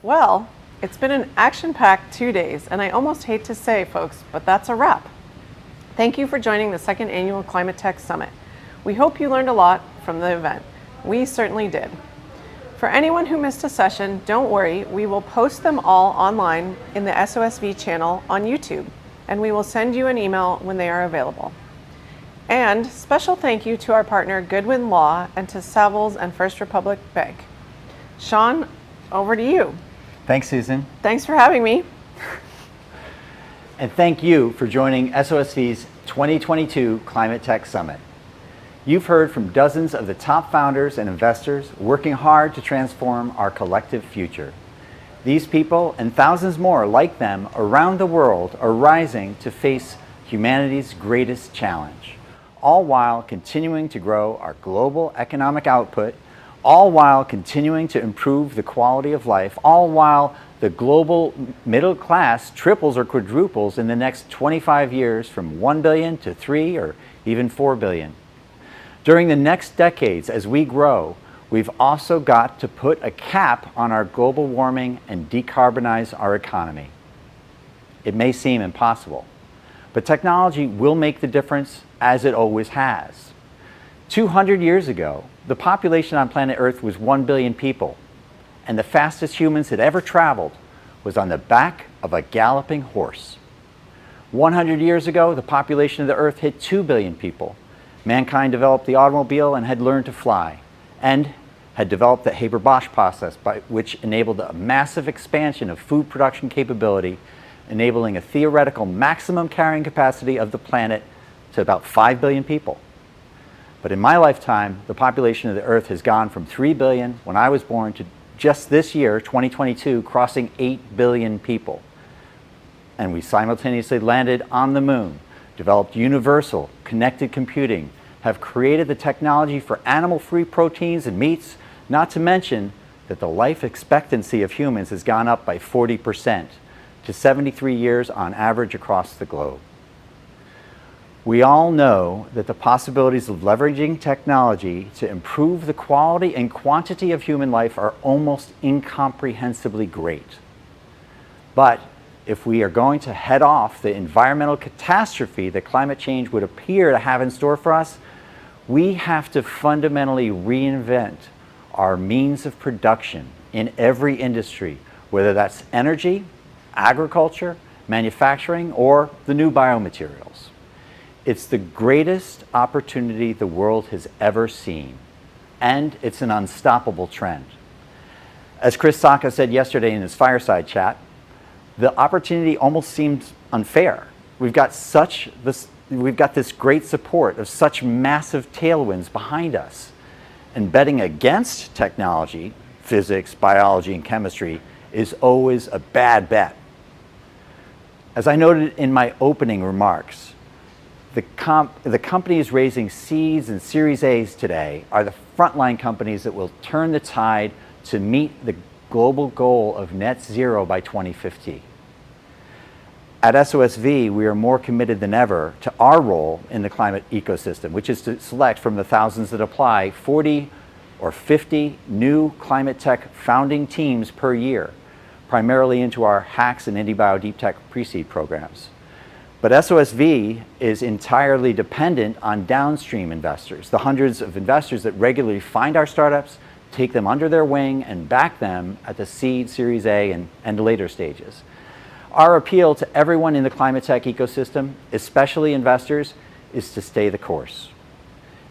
Well, it's been an action-packed 2 days, and I almost hate to say, folks, but that's a wrap. Thank you for joining the second annual Climate Tech Summit. We hope you learned a lot from the event. We certainly did. For anyone who missed a session, don't worry, we will post them all online in the SOSV channel on YouTube, and we will send you an email when they are available. And special thank you to our partner Goodwin Law and to Savills and First Republic Bank. Sean, over to you. Thanks, Susan. Thanks for having me. And thank you for joining SOSV's 2022 Climate Tech Summit. You've heard from dozens of the top founders and investors working hard to transform our collective future. These people and thousands more like them around the world are rising to face humanity's greatest challenge, all while continuing to grow our global economic output, all while continuing to improve the quality of life, all while the global middle class triples or quadruples in the next 25 years from 1 billion to 3 or even 4 billion. During the next decades, as we grow, we've also got to put a cap on our global warming and decarbonize our economy. It may seem impossible, but technology will make the difference, as it always has. 200 years ago, the population on planet Earth was 1 billion people, and the fastest humans had ever traveled was on the back of a galloping horse. 100 years ago, the population of the Earth hit 2 billion people. Mankind developed the automobile and had learned to fly, and had developed the Haber-Bosch process, which enabled a massive expansion of food production capability, enabling a theoretical maximum carrying capacity of the planet to about 5 billion people. But in my lifetime, the population of the Earth has gone from 3 billion when I was born to just this year, 2022, crossing 8 billion people. And we simultaneously landed on the moon, developed universal connected computing, have created the technology for animal-free proteins and meats, not to mention that the life expectancy of humans has gone up by 40% to 73 years on average across the globe. We all know that the possibilities of leveraging technology to improve the quality and quantity of human life are almost incomprehensibly great. But if we are going to head off the environmental catastrophe that climate change would appear to have in store for us, we have to fundamentally reinvent our means of production in every industry, whether that's energy, agriculture, manufacturing, or the new biomaterials. It's the greatest opportunity the world has ever seen, and it's an unstoppable trend. As Chris Sacca said yesterday in his fireside chat, the opportunity almost seems unfair. We've got this great support of such massive tailwinds behind us. And betting against technology, physics, biology, and chemistry is always a bad bet. As I noted in my opening remarks, the companies raising C's and Series A's today are the frontline companies that will turn the tide to meet the global goal of net zero by 2050. At SOSV, we are more committed than ever to our role in the climate ecosystem, which is to select from the thousands that apply 40 or 50 new climate tech founding teams per year, primarily into our HACS and IndieBio Deep Tech pre-seed programs. But SOSV is entirely dependent on downstream investors, the hundreds of investors that regularly find our startups, take them under their wing, and back them at the seed, Series A, and later stages. Our appeal to everyone in the climate tech ecosystem, especially investors, is to stay the course.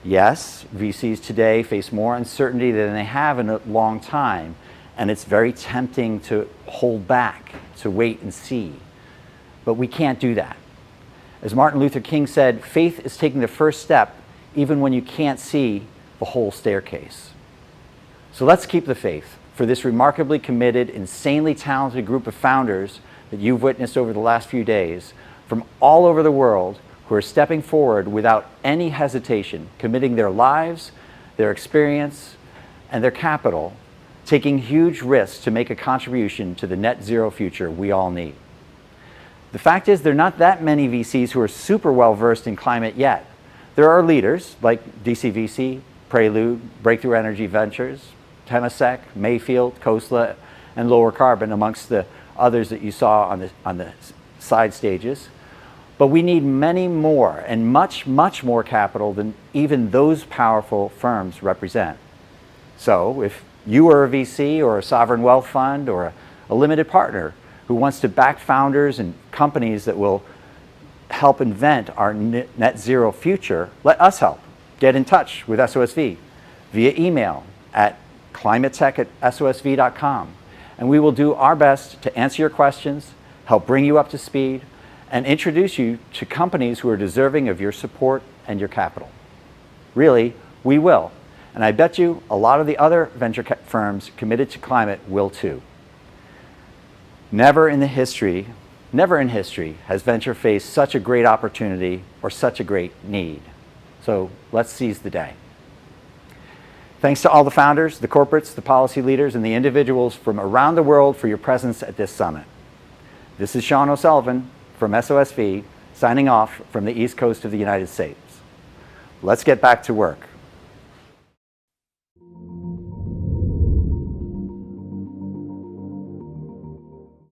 Yes, VCs today face more uncertainty than they have in a long time, and it's very tempting to hold back, to wait and see. But we can't do that. As Martin Luther King said, faith is taking the first step even when you can't see the whole staircase. So let's keep the faith for this remarkably committed, insanely talented group of founders that you've witnessed over the last few days from all over the world who are stepping forward without any hesitation, committing their lives, their experience, and their capital, taking huge risks to make a contribution to the net zero future we all need. The fact is, there are not that many VCs who are super well versed in climate yet. There are leaders like DCVC, Prelude, Breakthrough Energy Ventures, Temasek, Mayfield, Khosla, and lower carbon amongst the others that you saw on the side stages. But we need many more and much more capital than even those powerful firms represent. So if you are a VC or a sovereign wealth fund or a limited partner who wants to back founders and companies that will help invent our net zero future, let us help. Get in touch with SOSV via email at climatetech@sosv.com, and we will do our best to answer your questions, help bring you up to speed, and introduce you to companies who are deserving of your support and your capital. Really, we will. And I bet you a lot of the other venture firms committed to climate will too. Never in history has venture faced such a great opportunity or such a great need. So let's seize the day. Thanks to all the founders, the corporates, the policy leaders, and the individuals from around the world for your presence at this summit. This is Sean O'Sullivan from SOSV, signing off from the East Coast of the United States. Let's get back to work.